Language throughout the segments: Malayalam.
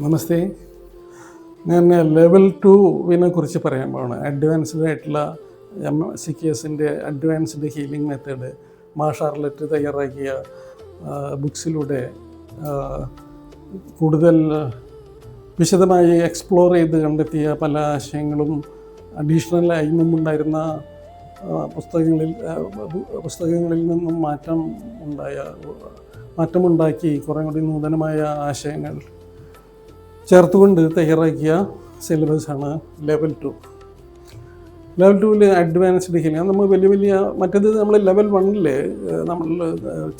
നമസ്തേ. ഞാൻ ലെവൽ 2 കുറിച്ച് പറയാൻ പോവാണ്. അഡ്വാൻസ്ഡ് ആയിട്ടുള്ള CKSൻ്റെ അഡ്വാൻസ്ഡ് ഹീലിംഗ് മെത്തേഡ് ഷാർലറ്റ് തയ്യാറാക്കിയ ബുക്സിലൂടെ കൂടുതൽ വിശദമായി എക്സ്പ്ലോർ ചെയ്ത് കണ്ടെത്തിയ പല ആശയങ്ങളും അഡീഷണലായി മുമ്പുണ്ടായിരുന്ന പുസ്തകങ്ങളിൽ നിന്നും മാറ്റമുണ്ടാക്കി കുറേ കൂടി നൂതനമായ ആശയങ്ങൾ ചേർത്തുകൊണ്ട് തയ്യാറാക്കിയ സിലബസാണ് ലെവൽ 2. Level 2 advanced healing. നമ്മൾ വലിയ മറ്റേത് നമ്മൾ ലെവൽ 1 നമ്മൾ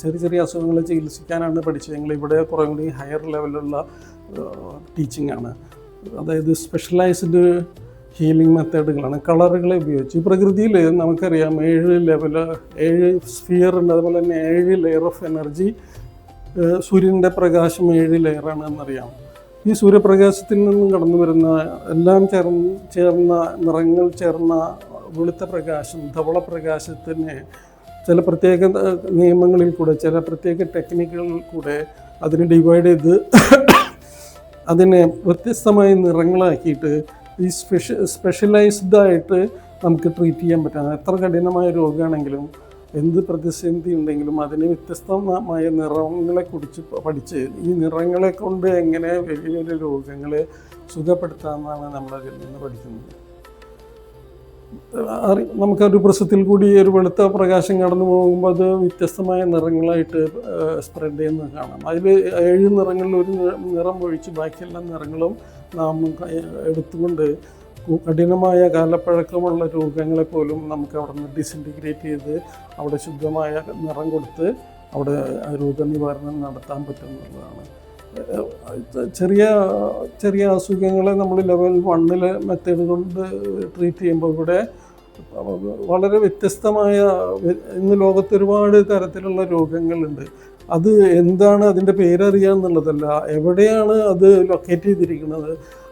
ചെറിയ അസുഖങ്ങളെ ചികിത്സിക്കാനാണ് പഠിച്ചതെങ്കിൽ ഇവിടെ കുറേ കൂടി ഹയർ ലെവലുള്ള ടീച്ചിങ് ആണ്. അതായത് സ്പെഷ്യലൈസ്ഡ് ഹീലിംഗ് മെത്തേഡുകളാണ് കളറുകളെ ഉപയോഗിച്ച്. ഈ പ്രകൃതിയിൽ നമുക്കറിയാം 7 സ്ഫിയർ ഉണ്ട്, അതുപോലെ തന്നെ 7 ലെയർ ഓഫ് എനർജി. സൂര്യൻ്റെ പ്രകാശം 7 ലെയറാണ് എന്നറിയാം. ഈ സൂര്യപ്രകാശത്തിൽ നിന്നും കടന്നു വരുന്ന എല്ലാം ചേർന്ന നിറങ്ങൾ ചേർന്ന വെളുത്ത പ്രകാശം, ധവള പ്രകാശത്തിന് ചില പ്രത്യേക നിയമങ്ങളിൽ കൂടെ, ചില പ്രത്യേക ടെക്നിക്കുകളിൽ കൂടെ അതിനെ ഡിവൈഡ് ചെയ്ത് അതിനെ വ്യത്യസ്തമായ നിറങ്ങളാക്കിയിട്ട് ഈ സ്പെഷ്യലൈസ്ഡായിട്ട് നമുക്ക് ട്രീറ്റ് ചെയ്യാൻ പറ്റും. എത്ര കഠിനമായ രോഗമാണെങ്കിലും എന്ത് പ്രതിസന്ധി ഉണ്ടെങ്കിലും അതിന് വ്യത്യസ്തമായ നിറങ്ങളെ കുറിച്ച് പഠിച്ച് ഈ നിറങ്ങളെ കൊണ്ട് എങ്ങനെ വലിയ വലിയ രോഗങ്ങളെ സുഖപ്പെടുത്താമെന്നാണ് നമ്മളതിൽ നിന്ന് പഠിക്കുന്നത്. നമുക്കൊരു പ്രസത്തിൽ കൂടി ഒരു വെളുത്ത പ്രകാശം കടന്നു പോകുമ്പോൾ അത് വ്യത്യസ്തമായ നിറങ്ങളായിട്ട് സ്പ്രെഡ് ചെയ്യുന്നത് കാണാം. അതിൽ 7 നിറങ്ങളിൽ ഒരു നിറം ഒഴിച്ച് ബാക്കിയെല്ലാ നിറങ്ങളും നാം എടുത്തുകൊണ്ട് കഠിനമായ കാലപ്പഴക്കമുള്ള രോഗങ്ങളെപ്പോലും നമുക്ക് അവിടെ നിന്ന് ഡിസിൻറ്റിഗ്രേറ്റ് ചെയ്ത് അവിടെ ശുദ്ധമായ നിറം കൊടുത്ത് അവിടെ രോഗനിവാരണം നടത്താൻ പറ്റുന്നതാണ്. ചെറിയ അസുഖങ്ങളെ നമ്മൾ ലെവൽ 1 മെത്തേഡ് കൊണ്ട് ട്രീറ്റ് ചെയ്യുമ്പോൾ ഇവിടെ വളരെ വ്യത്യസ്തമായ, ഇന്ന് ലോകത്ത് ഒരുപാട് തരത്തിലുള്ള രോഗങ്ങളുണ്ട്. അത് എന്താണ്, അതിൻ്റെ പേരറിയാമെന്നുള്ളതല്ല, എവിടെയാണ് അത് ലൊക്കേറ്റ് ചെയ്തിരിക്കുന്നത്,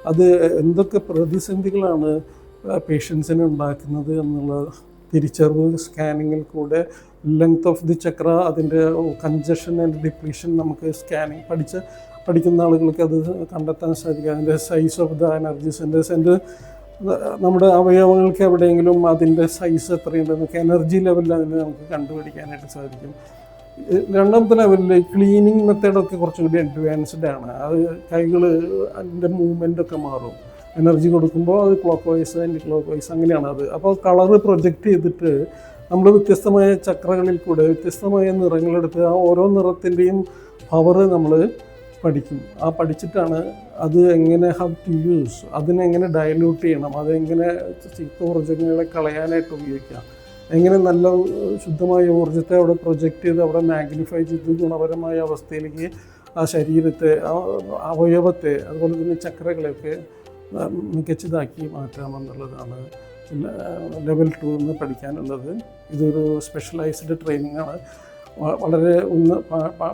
അത് എന്തൊക്കെ പ്രതിസന്ധികളാണ് പേഷ്യൻസിന് ഉണ്ടാക്കുന്നത് എന്നുള്ള തിരിച്ചറിവ് സ്കാനിങ്ങിൽ കൂടെ ലെങ്ത് ഓഫ് ദി ചക്ര, അതിൻ്റെ കൺജഷൻ ആൻഡ് ഡിപ്ലീഷൻ നമുക്ക് സ്കാനിങ് പഠിക്കുന്ന ആളുകൾക്ക് അത് കണ്ടെത്താൻ സാധിക്കും. അതിൻ്റെ size of the energy centres, നമ്മുടെ അവയവങ്ങൾക്ക് എവിടെയെങ്കിലും അതിൻ്റെ സൈസ് എത്രയുണ്ടെന്നൊക്കെ എനർജി ലെവലിൽ അതിന് നമുക്ക് കണ്ടുപിടിക്കാനായിട്ട് സാധിക്കും. രണ്ടാമത്തെ ലെവലിൽ ക്ലീനിങ് മെത്തേഡൊക്കെ കുറച്ചുകൂടി അഡ്വാൻസ്ഡ് ആണ്. അത് കൈകൾ അതിൻ്റെ മൂവ്മെൻറ്റൊക്കെ മാറും. എനർജി കൊടുക്കുമ്പോൾ അത് clock wise and clock vice അങ്ങനെയാണ് അത്. അപ്പോൾ കളറ് പ്രൊജക്റ്റ് ചെയ്തിട്ട് നമ്മൾ വ്യത്യസ്തമായ ചക്രകളിൽ കൂടെ വ്യത്യസ്തമായ നിറങ്ങളെടുത്ത് ആ ഓരോ നിറത്തിൻ്റെയും പവർ നമ്മൾ പഠിക്കും. പഠിച്ചിട്ടാണ് അത് എങ്ങനെ ഹൗ ടു യൂസ്, അതിനെങ്ങനെ ഡയലൂട്ട് ചെയ്യണം, അതെങ്ങനെ ചീത്ത ഊർജ്ജങ്ങളെ കളയാനായിട്ട് ഉപയോഗിക്കാം, എങ്ങനെ നല്ല ശുദ്ധമായ ഊർജ്ജത്തെ അവിടെ പ്രൊജക്റ്റ് ചെയ്ത് അവിടെ മാഗ്നിഫൈ ചെയ്ത് ഗുണപരമായ അവസ്ഥയിലേക്ക് ആ ശരീരത്തെ, ആ അവയവത്തെ, അതുപോലെ തന്നെ ചക്രകളെയൊക്കെ മികച്ചതാക്കി മാറ്റാമെന്നുള്ളതാണ് ലെവൽ 2 പഠിക്കാനുള്ളത്. ഇതൊരു സ്പെഷ്യലൈസ്ഡ് ട്രെയിനിങ് ആണ്. വളരെ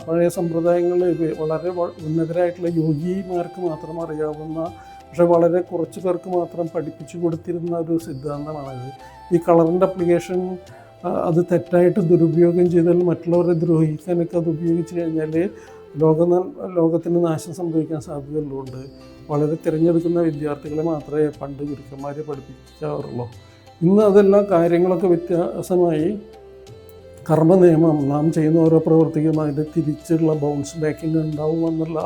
പഴയ സമ്പ്രദായങ്ങളിൽ വളരെ ഉന്നതരായിട്ടുള്ള യോഗിമാർക്ക് മാത്രം അറിയാവുന്ന, പക്ഷേ വളരെ കുറച്ച് പേർക്ക് മാത്രം പഠിപ്പിച്ചു കൊടുത്തിരുന്ന ഒരു സിദ്ധാന്തമാണത്. ഈ കളറിൻ്റെ അപ്ലിക്കേഷൻ അത് തെറ്റായിട്ട് ദുരുപയോഗം ചെയ്താൽ മറ്റുള്ളവരെ ദ്രോഹിക്കാനൊക്കെ അത് ഉപയോഗിച്ച് കഴിഞ്ഞാൽ ലോകത്തിന് നാശം സംഭവിക്കാൻ സാധ്യതയുള്ളതുകൊണ്ട് വളരെ തിരഞ്ഞെടുക്കുന്ന വിദ്യാർത്ഥികളെ മാത്രമേ പണ്ട് ഗുരുക്കന്മാരെ പഠിപ്പിക്കാറുള്ളൂ. ഇന്ന് അതെല്ലാം കാര്യങ്ങളൊക്കെ വ്യത്യാസമായി. കർമ്മ നിയമം, നാം ചെയ്യുന്ന ഓരോ പ്രവൃത്തിക്കും അതിൻ്റെ തിരിച്ചുള്ള ബൗൺസ് ബാക്കിങ് ഉണ്ടാവുമെന്നുള്ള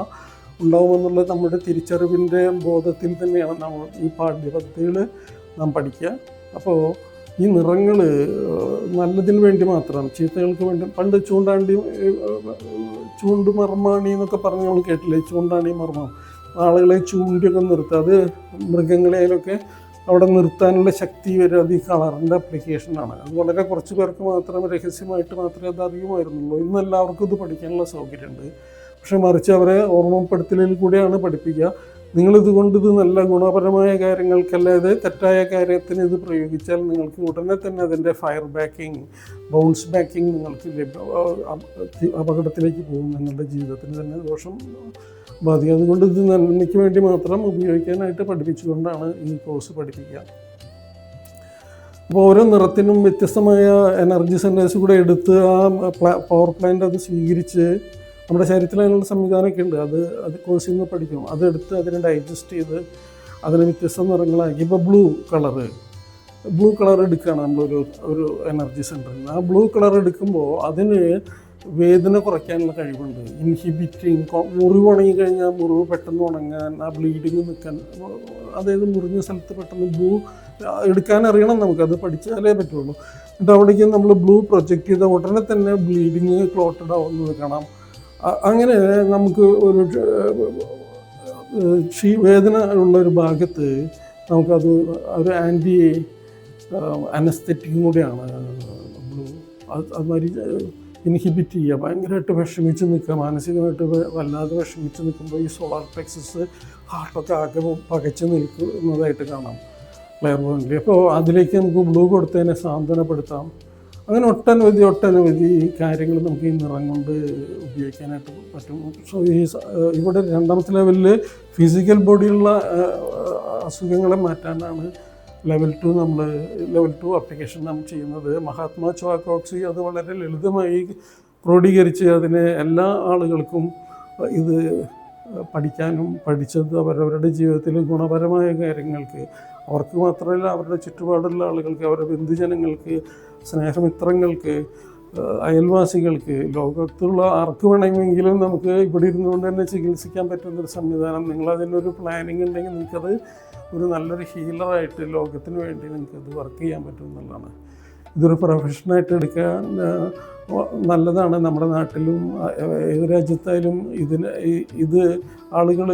നമ്മുടെ തിരിച്ചറിവിൻ്റെ ബോധത്തിൽ തന്നെയാണ് നമ്മൾ ഈ പാഠ്യപദ്ധതികൾ നാം പഠിക്കുക. അപ്പോൾ ഈ നിറങ്ങൾ നല്ലതിന് വേണ്ടി മാത്രം, ചീത്തകൾക്ക് വേണ്ടി, പണ്ട് ചൂണ്ടുമർമാണി എന്നൊക്കെ പറഞ്ഞ് നമ്മൾ കേട്ടില്ലേ, ചൂണ്ടാണി മർമ്മം, ആളുകളെ ചൂണ്ടിയൊക്കെ നിർത്തുക, അത് മൃഗങ്ങളെയൊക്കെ അവിടെ നിർത്താനുള്ള ശക്തി വരെ അത് ഈ കളറിൻ്റെ അപ്ലിക്കേഷനാണ്. അത് വളരെ കുറച്ച് പേർക്ക് മാത്രം രഹസ്യമായിട്ട് മാത്രമേ അത് അറിയുമായിരുന്നുള്ളൂ. ഇന്ന് എല്ലാവർക്കും ഇത് പഠിക്കാനുള്ള സൗകര്യമുണ്ട്. പക്ഷെ മറിച്ച് അവരെ ഓർമ്മപ്പെടുത്തലിൽ കൂടെയാണ് പഠിപ്പിക്കുക. നിങ്ങളിതുകൊണ്ട് ഇത് നല്ല ഗുണപരമായ കാര്യങ്ങൾക്കല്ലാതെ തെറ്റായ കാര്യത്തിന് ഇത് പ്രയോഗിച്ചാൽ നിങ്ങൾക്ക് ഉടനെ തന്നെ അതിൻ്റെ ഫയർ ബാക്കിങ്, ബൗൺസ് ബാക്കിങ് നിങ്ങൾക്ക് അപകടത്തിലേക്ക് പോകും. നിങ്ങളുടെ ജീവിതത്തിന് തന്നെ ദോഷം ബാധിക്കും. അതുകൊണ്ട് ഇത് നന്മയ്ക്ക് വേണ്ടി മാത്രം ഉപയോഗിക്കാനായിട്ട് പഠിപ്പിച്ചുകൊണ്ടാണ് ഈ കോഴ്സ് പഠിപ്പിക്കുക. അപ്പോൾ ഓരോ നിറത്തിനും വ്യത്യസ്തമായ എനർജി സെൻറ്റേഴ്സ് കൂടെ എടുത്ത് ആ പവർ പ്ലാന്റ് അത് സ്വീകരിച്ച് നമ്മുടെ ശരീരത്തിൽ അതിനുള്ള സംവിധാനമൊക്കെ ഉണ്ട്. അത് കോഴ്സിൽ നിന്ന് പഠിക്കും. അതെടുത്ത് അതിനെ ഡൈജസ്റ്റ് ചെയ്ത് അതിന് വ്യത്യസ്ത നിറങ്ങളാക്കി. ഇപ്പോൾ ബ്ലൂ കളർ എടുക്കുകയാണ് ഒരു എനർജി സെൻറ്ററിൽ നിന്ന്. ആ ബ്ലൂ കളർ എടുക്കുമ്പോൾ അതിന് വേദന കുറയ്ക്കാനുള്ള കഴിവുണ്ട്. ഇൻഹിബിറ്റിങ്, മുറിവ് ഉണങ്ങി കഴിഞ്ഞാൽ മുറിവ് പെട്ടെന്ന് ഉണങ്ങാൻ, ആ ബ്ലീഡിങ് നിൽക്കാൻ, അതായത് മുറിഞ്ഞ സ്ഥലത്ത് പെട്ടെന്ന് ബ്ലൂ എടുക്കാൻ അറിയണം. നമുക്കത് പഠിച്ചാലേ പറ്റുള്ളൂ. എന്നിട്ട് അവിടേക്ക് നമ്മൾ ബ്ലൂ പ്രൊജക്റ്റ് ചെയ്ത ഉടനെ തന്നെ ബ്ലീഡിങ് ക്ലോട്ടഡ് ആവുന്നത് കാണാം. അങ്ങനെ നമുക്ക് ഒരു വേദന ഉള്ള ഒരു ഭാഗത്ത് നമുക്കത് ഒരു ആൻറ്റി അനസ്തെറ്റിക്കും കൂടിയാണ് ബ്ലൂ. അതുമാതിരി ഇൻഹിബിറ്റ് ചെയ്യുക, ഭയങ്കരമായിട്ട് വിഷമിച്ച് നിൽക്കുക, മാനസികമായിട്ട് വല്ലാതെ വിഷമിച്ച് നിൽക്കുമ്പോൾ ഈ സോളാർ പ്ലെക്സസ് ഹാർട്ടൊക്കെ ആകെ പകച്ച് നിൽക്കുന്നതായിട്ട് കാണാം ക്ലെയർ പോയിന്റിൽ. അപ്പോൾ അതിലേക്ക് നമുക്ക് ബ്ലൂ കൊടുത്തതിനെ സാന്ത്വനപ്പെടുത്താം. അങ്ങനെ ഒട്ടനവധി കാര്യങ്ങൾ നമുക്ക് ഈ നിറം കൊണ്ട് ഉപയോഗിക്കാനായിട്ട് പറ്റും. സോ ഇവിടെ രണ്ടാമത്തെ ലെവലിൽ ഫിസിക്കൽ ബോഡിയുള്ള അസുഖങ്ങളെ മാറ്റാനാണ് ലെവൽ 2 ആപ്ലിക്കേഷൻ നമ്മൾ ചെയ്യുന്നത്. മഹാത്മാ ചോക്കോക്സി അത് വളരെ ലളിതമായി ക്രോഡീകരിച്ച് അതിനെ എല്ലാ ആളുകൾക്കും ഇത് പഠിക്കാനും പഠിച്ചത് അവരവരുടെ ജീവിതത്തിൽ ഗുണപരമായ കാര്യങ്ങൾക്ക്, അവർക്ക് മാത്രമല്ല അവരുടെ ചുറ്റുപാടുള്ള ആളുകൾക്ക്, അവരുടെ ബന്ധുജനങ്ങൾക്ക്, സ്നേഹമിത്രങ്ങൾക്ക്, അയൽവാസികൾക്ക്, ലോകത്തുള്ള ആർക്ക് വേണമെങ്കിലും നമുക്ക് ഇവിടെ ഇരുന്നുകൊണ്ട് തന്നെ ചികിത്സിക്കാൻ പറ്റുന്നൊരു സംവിധാനം. നിങ്ങളതിനൊരു പ്ലാനിങ് ഉണ്ടെങ്കിൽ നിങ്ങൾക്കത് ഒരു നല്ലൊരു ഹീലറായിട്ട് ലോകത്തിന് വേണ്ടി നിങ്ങൾക്കത് വർക്ക് ചെയ്യാൻ പറ്റും എന്നുള്ളതാണ്. ഇതൊരു പ്രൊഫഷനായിട്ട് എടുക്കാൻ നല്ലതാണ്. നമ്മുടെ നാട്ടിലും ഏത് രാജ്യത്തായാലും ഇത് ആളുകൾ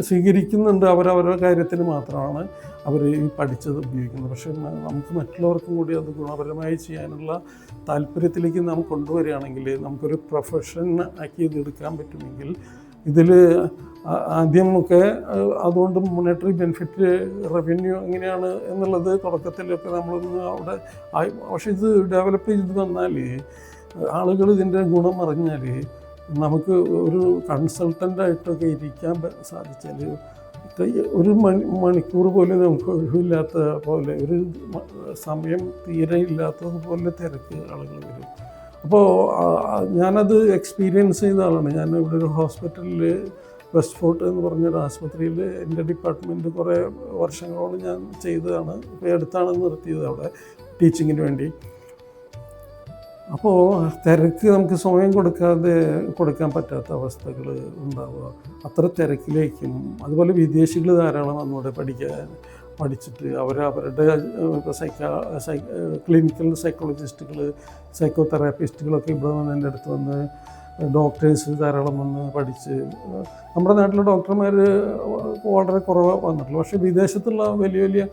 സ്വീകരിക്കുന്നുണ്ട്. അവരവരുടെ കാര്യത്തിന് മാത്രമാണ് അവർ ഈ പഠിച്ചത് ഉപയോഗിക്കുന്നത്. പക്ഷേ നമുക്ക് മറ്റുള്ളവർക്കും കൂടി അത് ഗുണപരമായി ചെയ്യാനുള്ള താല്പര്യത്തിലേക്ക് നാം കൊണ്ടുവരികയാണെങ്കിൽ, നമുക്കൊരു പ്രൊഫഷൻ ആക്കി ഇതെടുക്കാൻ പറ്റുമെങ്കിൽ, ഇതിൽ ആദ്യമൊക്കെ അതുകൊണ്ട് മോണിറ്ററി ബെനിഫിറ്റ്, റവന്യൂ എങ്ങനെയാണ് എന്നുള്ളത് തുടക്കത്തിലൊക്കെ നമ്മളൊന്ന് അവിടെ പക്ഷേ ഇത് ഡെവലപ്പ് ചെയ്ത് വന്നാൽ, ആളുകൾ ഇതിൻ്റെ ഗുണം അറിഞ്ഞാൽ, നമുക്ക് ഒരു കൺസൾട്ടൻ്റായിട്ടൊക്കെ ഇരിക്കാൻ സാധിച്ചാൽ ഒരു മണിക്കൂർ പോലും നമുക്ക് ഒഴിവില്ലാത്ത പോലെ, ഒരു സമയം തീരെ ഇല്ലാത്തതുപോലെ തിരക്ക് ആളുകൾ വരും. അപ്പോൾ ഞാനത് എക്സ്പീരിയൻസ് ചെയ്ത ആളാണ്. ഞാൻ ഇവിടെ ഒരു ഹോസ്പിറ്റലിൽ, വെസ്റ്റ് ഫോർട്ട് എന്ന് പറഞ്ഞൊരു ആശുപത്രിയിൽ എൻ്റെ ഡിപ്പാർട്ട്മെൻറ്റ് കുറേ വർഷങ്ങളോളം ഞാൻ ചെയ്തതാണ്. ഇപ്പോൾ അടുത്താണ് നിർത്തിയത് അവിടെ ടീച്ചിങ്ങിന് വേണ്ടി. അപ്പോൾ തിരക്ക് നമുക്ക് സമയം കൊടുക്കാൻ പറ്റാത്ത അവസ്ഥകൾ ഉണ്ടാവുക. അത്ര തിരക്കിലേക്കും, അതുപോലെ വിദേശികൾ ധാരാളം വന്നോടെ പഠിച്ചിട്ട് അവരുടെ ക്ലിനിക്കൽ സൈക്കോളജിസ്റ്റുകൾ, സൈക്കോതെറാപ്പിസ്റ്റുകളൊക്കെ ഇവിടെ വന്ന് എൻ്റെ അടുത്ത് വന്ന്, ഡോക്ടേഴ്സ് ധാരാളം വന്ന് പഠിച്ച്. നമ്മുടെ നാട്ടിലെ ഡോക്ടർമാർ വളരെ കുറവ് വന്നിട്ടുള്ളൂ. പക്ഷേ വിദേശത്തുള്ള വലിയ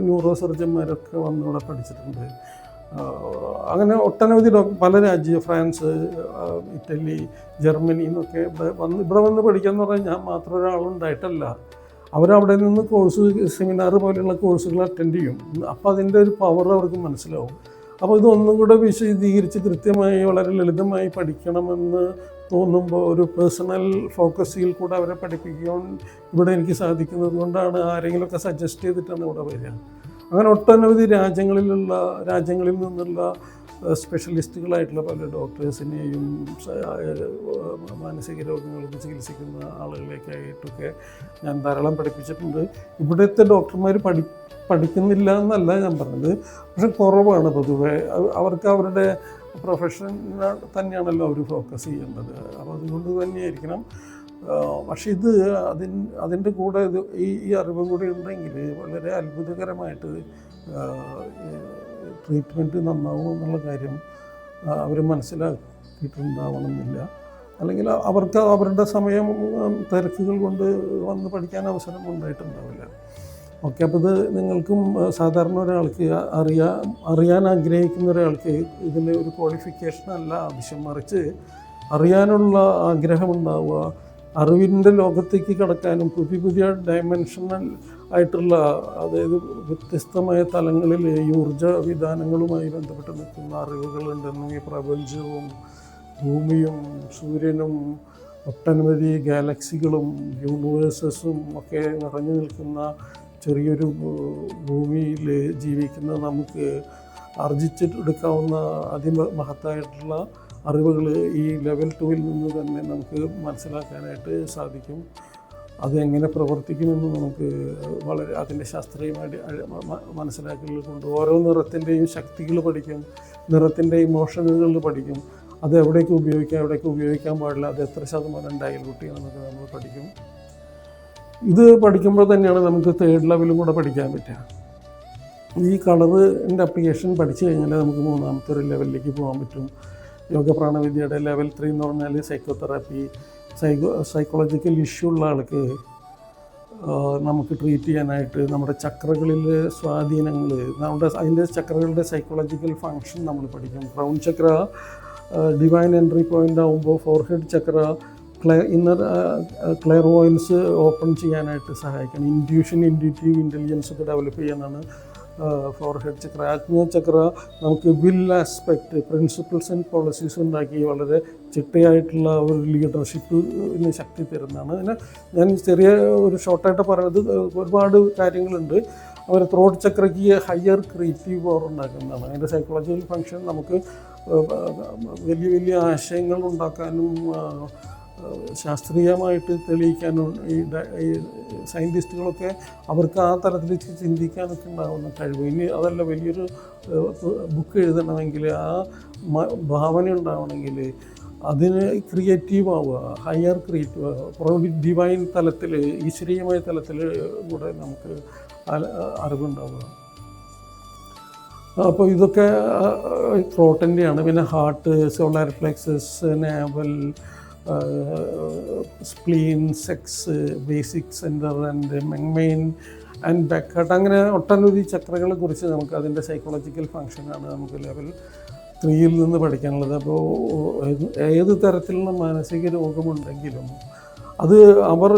ന്യൂറോ സർജന്മാരൊക്കെ വന്ന് ഇവിടെ പഠിച്ചിട്ടുണ്ട്. അങ്ങനെ ഒട്ടനവധി പല രാജ്യം, ഫ്രാൻസ്, ഇറ്റലി, ജർമ്മനി എന്നൊക്കെ ഇവിടെ വന്ന് പഠിക്കാമെന്ന് പറഞ്ഞാൽ ഞാൻ മാത്രം ഒരാളുണ്ടായിട്ടല്ല. അവരവിടെ നിന്ന് സെമിനാർ പോലെയുള്ള കോഴ്സുകൾ അറ്റൻഡ് ചെയ്യും. അപ്പോൾ അതിൻ്റെ ഒരു പവർ അവർക്ക് മനസ്സിലാവും. അപ്പോൾ ഇതൊന്നും കൂടെ വിശദീകരിച്ച് കൃത്യമായി വളരെ ലളിതമായി പഠിക്കണമെന്ന് തോന്നുമ്പോൾ ഒരു പേഴ്സണൽ ഫോക്കസിൽ കൂടെ അവരെ പഠിപ്പിക്കാൻ ഇവിടെ എനിക്ക് സാധിക്കുന്നത് കൊണ്ടാണ് ആരെങ്കിലുമൊക്കെ സജസ്റ്റ് ചെയ്തിട്ടാണ് ഇവിടെ വരിക. അങ്ങനെ ഒട്ടനവധി രാജ്യങ്ങളിൽ നിന്നുള്ള സ്പെഷ്യലിസ്റ്റുകളായിട്ടുള്ള പല ഡോക്ടേഴ്സിനെയും മാനസിക രോഗങ്ങൾക്ക് ചികിത്സിക്കുന്ന ആളുകളേക്കായിട്ടൊക്കെ ഞാൻ ധാരാളം പഠിപ്പിച്ചിട്ടുണ്ട്. ഇവിടുത്തെ ഡോക്ടർമാർ പഠിക്കുന്നില്ല എന്നല്ല ഞാൻ പറഞ്ഞത്, പക്ഷെ കുറവാണ് പൊതുവെ. അവർക്ക് അവരുടെ പ്രൊഫഷൻ തന്നെയാണല്ലോ അവർ ഫോക്കസ് ചെയ്യേണ്ടത്. അപ്പോൾ അതുകൊണ്ട് തന്നെയായിരിക്കണം. പക്ഷേ ഇത് അതിൻ്റെ കൂടെ ഈ അറിവും കൂടി ഉണ്ടെങ്കിൽ വളരെ അത്ഭുതകരമായിട്ട് ട്രീറ്റ്മെൻറ്റ് നന്നാവും എന്നുള്ള കാര്യം അവർ മനസ്സിലാക്കിയിട്ടുണ്ടാവണമെന്നില്ല. അല്ലെങ്കിൽ അവർക്ക് അവരുടെ സമയം തിരക്കുകൾ കൊണ്ട് വന്ന് പഠിക്കാൻ അവസരം ഉണ്ടായിട്ടുണ്ടാവില്ല. ഓക്കെ, അപ്പോൾ ഇത് നിങ്ങൾക്കും സാധാരണ ഒരാൾക്ക് അറിയാൻ ആഗ്രഹിക്കുന്ന ഒരാൾക്ക് ഇതിൻ്റെ ഒരു ക്വാളിഫിക്കേഷൻ അല്ല ആവശ്യം, മറിച്ച് അറിയാനുള്ള ആഗ്രഹമുണ്ടാവുക, അറിവിൻ്റെ ലോകത്തേക്ക് കടക്കാനും പുതിയ ഡയമെൻഷണൽ ആയിട്ടുള്ള, അതായത് വ്യത്യസ്തമായ തലങ്ങളിൽ ഊർജ വിധാനങ്ങളുമായി ബന്ധപ്പെട്ട് നിൽക്കുന്ന അറിവുകളുണ്ടെന്നും ഈ പ്രപഞ്ചവും ഭൂമിയും സൂര്യനും ഒട്ടനവധി ഗാലക്സികളും യൂണിവേഴ്സസും ഒക്കെ നിറഞ്ഞു നിൽക്കുന്ന ചെറിയൊരു ഭൂമിയിൽ ജീവിക്കുന്ന നമുക്ക് ആർജിച്ചെടുക്കാവുന്ന അതിമഹത്തായിട്ടുള്ള അറിവുകൾ ഈ ലെവൽ 2-ൽ നിന്ന് തന്നെ നമുക്ക് മനസ്സിലാക്കാനായിട്ട് സാധിക്കും. അതെങ്ങനെ പ്രവർത്തിക്കുമെന്ന് നമുക്ക് വളരെ അതിൻ്റെ ശാസ്ത്രീയമായിട്ട് മനസ്സിലാക്കൽ കൊണ്ട് ഓരോ നിറത്തിൻ്റെയും ശക്തികൾ പഠിക്കും, നിറത്തിൻ്റെ ഇമോഷനുകൾ പഠിക്കും, അത് എവിടേക്ക് ഉപയോഗിക്കാം, എവിടേക്ക് ഉപയോഗിക്കാൻ പാടില്ല, അത് എത്ര ശതമാനം ഡൈലൂട്ട് ചെയ്യണമെന്നൊക്കെ നമ്മൾ പഠിക്കും. ഇത് പഠിക്കുമ്പോൾ തന്നെയാണ് നമുക്ക് 3rd ലെവലും കൂടെ പഠിക്കാൻ പറ്റുക. ഈ കളറിൻ്റെ അപ്ലിക്കേഷൻ പഠിച്ചു കഴിഞ്ഞാൽ നമുക്ക് 3ാമത്തെ ഒരു ലെവലിലേക്ക് പോകാൻ പറ്റും. യോഗ പ്രാണവിദ്യയുടെ ലെവൽ 3 എന്ന് പറഞ്ഞാൽ സൈക്കോതെറാപ്പി, സൈക്കോളജിക്കൽ ഇഷ്യൂ ഉള്ള ആൾക്ക് നമുക്ക് ട്രീറ്റ് ചെയ്യാനായിട്ട് നമ്മുടെ ചക്രകളിൽ സ്വാധീനങ്ങൾ, അതിൻ്റെ ചക്രകളുടെ സൈക്കോളജിക്കൽ ഫങ്ഷൻ നമ്മൾ പഠിക്കും. ക്രൗൺ ചക്ര ഡിവൈൻ എൻട്രി പോയിൻ്റ് ആകുമ്പോൾ ഫോർഹെഡ് ചക്ര ഇന്നർ ക്ലെയർവോയൻസ് ഓപ്പൺ ചെയ്യാനായിട്ട് സഹായിക്കണം. ഇൻറ്റ്യൂറ്റീവ് ഇൻ്റലിജൻസ് ഒക്കെ ഡെവലപ്പ് ചെയ്യാനാണ് ഫോർഹെഡ് ചക്ര. ആഗ്നേയ ചക്ര നമുക്ക് will aspect, principles and policies ഉണ്ടാക്കി വളരെ ചിട്ടയായിട്ടുള്ള ഒരു ലീഡർഷിപ്പിന് ശക്തി തരുന്നതാണ്. അതിന് ഞാൻ ചെറിയ ഒരു ഷോർട്ടായിട്ട് പറയുന്നത് ഒരുപാട് കാര്യങ്ങളുണ്ട്. അവർ ത്രോട്ട് ചക്രയ്ക്ക് ഹയർ ക്രിയേറ്റീവ് പവർ ഉണ്ടാക്കുന്നതാണ്. അതിൻ്റെ സൈക്കോളജിക്കൽ ഫങ്ഷൻ നമുക്ക് വലിയ വലിയ ആശയങ്ങൾ ഉണ്ടാക്കാനും ശാസ്ത്രീയമായിട്ട് തെളിയിക്കാനും ഈ സയൻറ്റിസ്റ്റുകളൊക്കെ അവർക്ക് ആ തലത്തിൽ ചിന്തിക്കാനൊക്കെ ഉണ്ടാകുന്ന കഴിവ്. ഇനി അതല്ല, വലിയൊരു ബുക്ക് എഴുതണമെങ്കിൽ ആ ഭാവന ഉണ്ടാവണമെങ്കിൽ അതിന് ക്രിയേറ്റീവ് ആവുക, ഹയർ ക്രിയേറ്റീവ് ആവുക, ഡിവൈൻ തലത്തിൽ, ഈശ്വരീയമായ തലത്തിൽ കൂടെ നമുക്ക് അറിവുണ്ടാവുക. അപ്പോൾ ഇതൊക്കെ ത്രോട്ടിൻ്റെയാണ്. പിന്നെ heart, solar plexus, naval, spleen, sex, basic centre and main and back heart, അങ്ങനെ ഒട്ടനവധി ചക്രകളെ കുറിച്ച് നമുക്ക് അതിൻ്റെ സൈക്കോളജിക്കൽ ഫങ്ഷനാണ് നമുക്ക് ലെവൽ 3-ൽ നിന്ന് പഠിക്കാനുള്ളത്. അപ്പോൾ ഏത് തരത്തിലുള്ള മാനസിക രോഗമുണ്ടെങ്കിലും അത് അവർ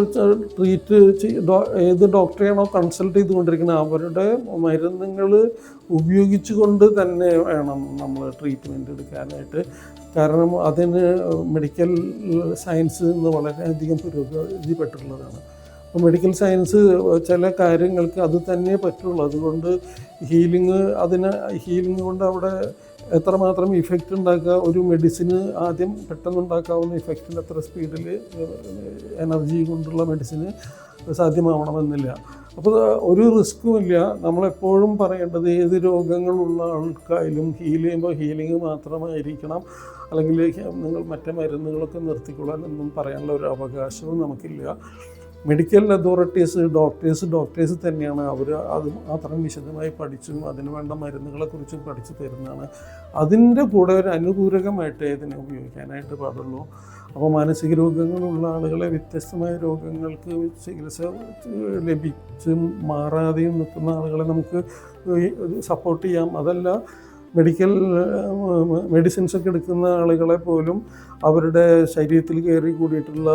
ഏത് ഡോക്ടറെയാണോ കൺസൾട്ട് ചെയ്തുകൊണ്ടിരിക്കുന്നത് അവരുടെ മരുന്നുകൾ ഉപയോഗിച്ചുകൊണ്ട് തന്നെ വേണം നമ്മൾ ട്രീറ്റ്മെൻറ്റ് എടുക്കാനായിട്ട്. കാരണം അതിന് മെഡിക്കൽ സയൻസ് ഇന്ന് വളരെയധികം പുരോഗതിപ്പെട്ടിട്ടുള്ളതാണ്. അപ്പോൾ മെഡിക്കൽ സയൻസ് ചില കാര്യങ്ങൾക്ക് അത് തന്നെ പറ്റുള്ളൂ. അതുകൊണ്ട് ഹീലിംഗ് കൊണ്ട് അവിടെ എത്രമാത്രം ഇഫക്റ്റ് ഉണ്ടാക്കുക, ഒരു മെഡിസിന് ആദ്യം പെട്ടെന്നുണ്ടാക്കാവുന്ന ഇഫക്റ്റിന് എത്ര സ്പീഡിൽ എനർജി കൊണ്ടുള്ള മെഡിസിന് സാധ്യമാവണമെന്നില്ല. അപ്പോൾ ഒരു റിസ്ക്കുമില്ല. നമ്മളെപ്പോഴും പറയേണ്ടത് ഏത് രോഗങ്ങളുള്ള ആൾക്കായാലും ഹീൽ ചെയ്യുമ്പോൾ ഹീലിംഗ് മാത്രമായിരിക്കണം, അല്ലെങ്കിൽ നിങ്ങൾ മറ്റേ മരുന്നുകളൊക്കെ നിർത്തിക്കൊള്ളാനൊന്നും പറയാനുള്ള ഒരു അവകാശവും നമുക്കില്ല. മെഡിക്കൽ അതോറിറ്റീസ്, ഡോക്ടേഴ്സ് തന്നെയാണ് അവർ അത് മാത്രം വിശദമായി പഠിച്ചും അതിന് വേണ്ട മരുന്നുകളെക്കുറിച്ചും പഠിച്ചു തരുന്നതാണ്. അതിൻ്റെ കൂടെ ഒരു അനുപൂരകമായിട്ട് ഇതിനെ ഉപയോഗിക്കാനായിട്ട് പാടുള്ളൂ. അപ്പോൾ മാനസിക രോഗങ്ങളുള്ള ആളുകളെ വ്യത്യസ്തമായ രോഗങ്ങൾക്ക് ചികിത്സ ലഭിച്ചും മാറാതെയും നിൽക്കുന്ന ആളുകളെ നമുക്ക് സപ്പോർട്ട് ചെയ്യാം. അതല്ല, മെഡിസിൻസൊക്കെ എടുക്കുന്ന ആളുകളെ പോലും അവരുടെ ശരീരത്തിൽ കയറി കൂടിയിട്ടുള്ള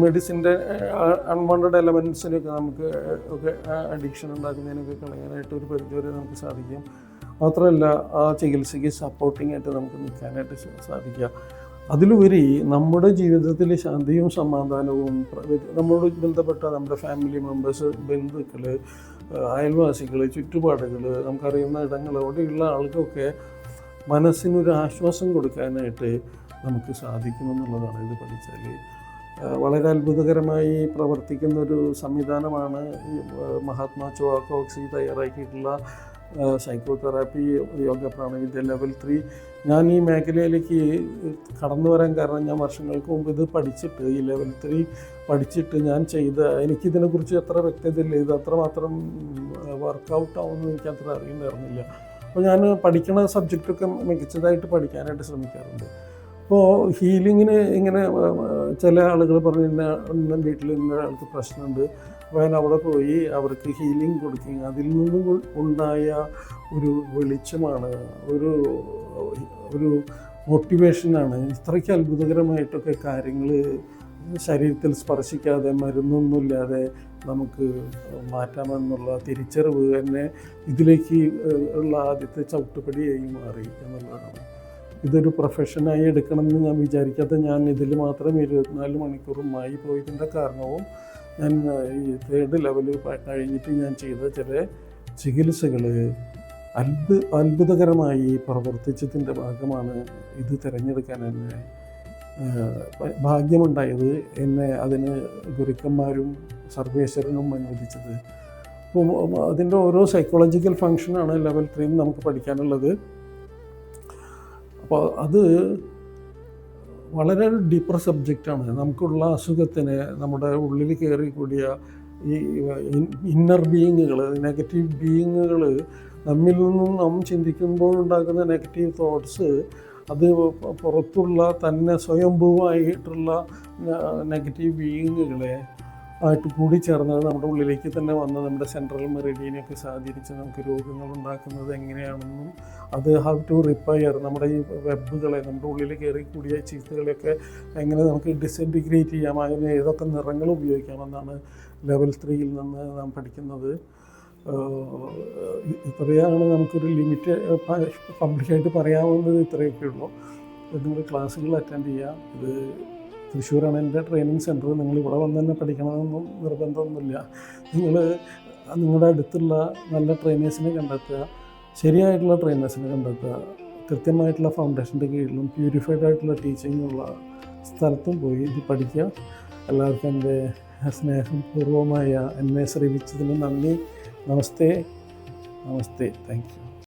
മെഡിസിൻ്റെ അൺവാണ്ടഡ് എലമെൻസിനൊക്കെ നമുക്ക് ഒക്കെ അഡിക്ഷൻ ഉണ്ടാക്കുന്നതിനൊക്കെ കളയാനായിട്ട് ഒരു പരിധിവരെ നമുക്ക് സാധിക്കും. മാത്രമല്ല, ആ ചികിത്സയ്ക്ക് സപ്പോർട്ടിംഗ് ആയിട്ട് നമുക്ക് നിൽക്കാനായിട്ട് സാധിക്കുക. അതിലുപരി നമ്മുടെ ജീവിതത്തിൽ ശാന്തിയും സമാധാനവും, നമ്മളോട് ബന്ധപ്പെട്ട നമ്മുടെ ഫാമിലി മെമ്പേഴ്സ്, ബന്ധുക്കൾ, അയൽവാസികൾ, ചുറ്റുപാടുകൾ, നമുക്കറിയുന്ന ഇടങ്ങൾ, അവിടെയുള്ള ആൾക്കൊക്കെ മനസ്സിനൊരു ആശ്വാസം കൊടുക്കാനായിട്ട് നമുക്ക് സാധിക്കുമെന്നുള്ളതാണ് ഇത് പഠിച്ചാൽ. വളരെ അത്ഭുതകരമായി പ്രവർത്തിക്കുന്നൊരു സംവിധാനമാണ് മഹാത്മാ ചോവാക്കോക്സി തയ്യാറാക്കിയിട്ടുള്ള സൈക്കോതെറാപ്പി യോഗ പ്രാണവിദ്യ ലെവൽ 3. ഞാൻ ഈ മേഖലയിലേക്ക് കടന്നു വരാൻ കാരണം ഞാൻ വർഷങ്ങൾക്ക് മുമ്പ് ഇത് പഠിച്ചിട്ട്, ഈ ലെവൽ 3 പഠിച്ചിട്ട് ഞാൻ എനിക്കിതിനെക്കുറിച്ച് എത്ര വ്യക്തതയില്ല, ഇത് അത്രമാത്രം വർക്കൗട്ട് ആവുമെന്ന് എനിക്കത്ര അറിയുന്നുണ്ടായിരുന്നില്ല. അപ്പോൾ ഞാൻ പഠിക്കുന്ന സബ്ജക്റ്റൊക്കെ മികച്ചതായിട്ട് പഠിക്കാനായിട്ട് ശ്രമിക്കാറുണ്ട്. അപ്പോൾ ഹീലിങ്ങിന് ഇങ്ങനെ ചില ആളുകൾ പറഞ്ഞു, ഇന്ന വീട്ടിൽ ഇന്ന ആൾക്ക് പ്രശ്നമുണ്ട്, അപ്പോൾ ഞാൻ അവിടെ പോയി അവർക്ക് ഹീലിംഗ് കൊടുക്കും. അതിൽ നിന്നും ഉണ്ടായ ഒരു വെളിച്ചമാണ്, ഒരു മോട്ടിവേഷനാണ്. ഇത്രയ്ക്ക് അത്ഭുതകരമായിട്ടൊക്കെ കാര്യങ്ങൾ ശരീരത്തിൽ സ്പർശിക്കാതെ, മരുന്നൊന്നുമില്ലാതെ നമുക്ക് മാറ്റാമെന്നുള്ള തിരിച്ചറിവ് തന്നെ ഇതിലേക്ക് ഉള്ള ആദ്യത്തെ ചവിട്ടുപടിയായി മാറി എന്നുള്ളതാണ്. ഇതൊരു പ്രൊഫഷനായി എടുക്കണമെന്ന് ഞാൻ വിചാരിക്കാത്ത ഞാൻ ഇതിൽ മാത്രം 24 മണിക്കൂറുമായി പോയതിൻ്റെ കാരണവും ഞാൻ ഈ 3rd ലെവൽ കഴിഞ്ഞിട്ട് ഞാൻ ചെയ്ത ചില ചികിത്സകൾ അത്ഭുതകരമായി പ്രവർത്തിച്ചതിൻ്റെ ഭാഗമാണ് ഇത് തിരഞ്ഞെടുക്കാൻ എന്നെ ഭാഗ്യമുണ്ടായത്. എന്നെ അതിന് ഗുരുക്കന്മാരും സർവേശ്വരനും അനുവദിച്ചത്. അപ്പോൾ അതിൻ്റെ ഓരോ സൈക്കോളജിക്കൽ ഫങ്ഷനാണ് ലെവൽ 3 നമുക്ക് പഠിക്കാനുള്ളത്. അപ്പോൾ അത് വളരെ ഡീപ്പർ സബ്ജക്റ്റാണ്. നമുക്കുള്ള അസുഖത്തിന് നമ്മുടെ ഉള്ളിൽ കയറി കൂടിയ ഈ ഇന്നർ ബീയിങ്ങുകൾ, നെഗറ്റീവ് ബീയിങ്ങുകൾ, നമ്മിൽ നിന്നും നാം ചിന്തിക്കുമ്പോൾ ഉണ്ടാകുന്ന നെഗറ്റീവ് തോട്ട്സ്, അത് പുറത്തുള്ള തന്നെ സ്വയംഭൂവായിട്ടുള്ള നെഗറ്റീവ് ബീയിങ്ങുകളെ ആയിട്ട് കൂടിച്ചേർന്നത് നമ്മുടെ ഉള്ളിലേക്ക് തന്നെ വന്ന് നമ്മുടെ സെൻട്രൽ മെറിഡിയനെയൊക്കെ സ്വാധീനിച്ച് നമുക്ക് രോഗങ്ങൾ ഉണ്ടാക്കുന്നത് എങ്ങനെയാണെന്നും അത് ഹൗ ടു റിപ്പയർ, നമ്മുടെ ഈ വെബുകളെ, നമ്മുടെ ഉള്ളിൽ കയറി കൂടിയ ചീത്തകളെയൊക്കെ എങ്ങനെ നമുക്ക് ഡിസിൻറ്റിഗ്രേറ്റ് ചെയ്യാം, അതിന് ഏതൊക്കെ നിറങ്ങൾ ഉപയോഗിക്കാമെന്നാണ് ലെവൽ 3യിൽ നിന്ന് നാം പഠിക്കുന്നത്. ഇത്രയാണ് നമുക്കൊരു ലിമിറ്റ് പബ്ലിക്കായിട്ട് പറയാവുന്നത്. ഇത്രയൊക്കെ ഉള്ളൂ. നിങ്ങൾ ക്ലാസ്സുകൾ അറ്റൻഡ് ചെയ്യുക. ഇത് തൃശ്ശൂരാണ് എൻ്റെ ട്രെയിനിങ് സെൻറ്റർ. നിങ്ങൾ ഇവിടെ വന്ന് തന്നെ പഠിക്കണമെന്നൊന്നും നിർബന്ധമൊന്നുമില്ല. നിങ്ങൾ നിങ്ങളുടെ അടുത്തുള്ള നല്ല ട്രെയിനേഴ്സിനെ കണ്ടെത്തുക, ശരിയായിട്ടുള്ള ട്രെയിനേഴ്സിനെ കണ്ടെത്തുക, കൃത്യമായിട്ടുള്ള ഫൗണ്ടേഷൻ്റെ കീഴിലും പ്യൂരിഫൈഡ് ആയിട്ടുള്ള ടീച്ചിങ്ങുള്ള സ്ഥലത്തും പോയി ഇത് പഠിക്കുക. എല്ലാവർക്കും എൻ്റെ സ്നേഹപൂർവമായ എന്നെ ശ്രമിച്ചതിന് നന്ദി. നമസ്തേ. Thank U.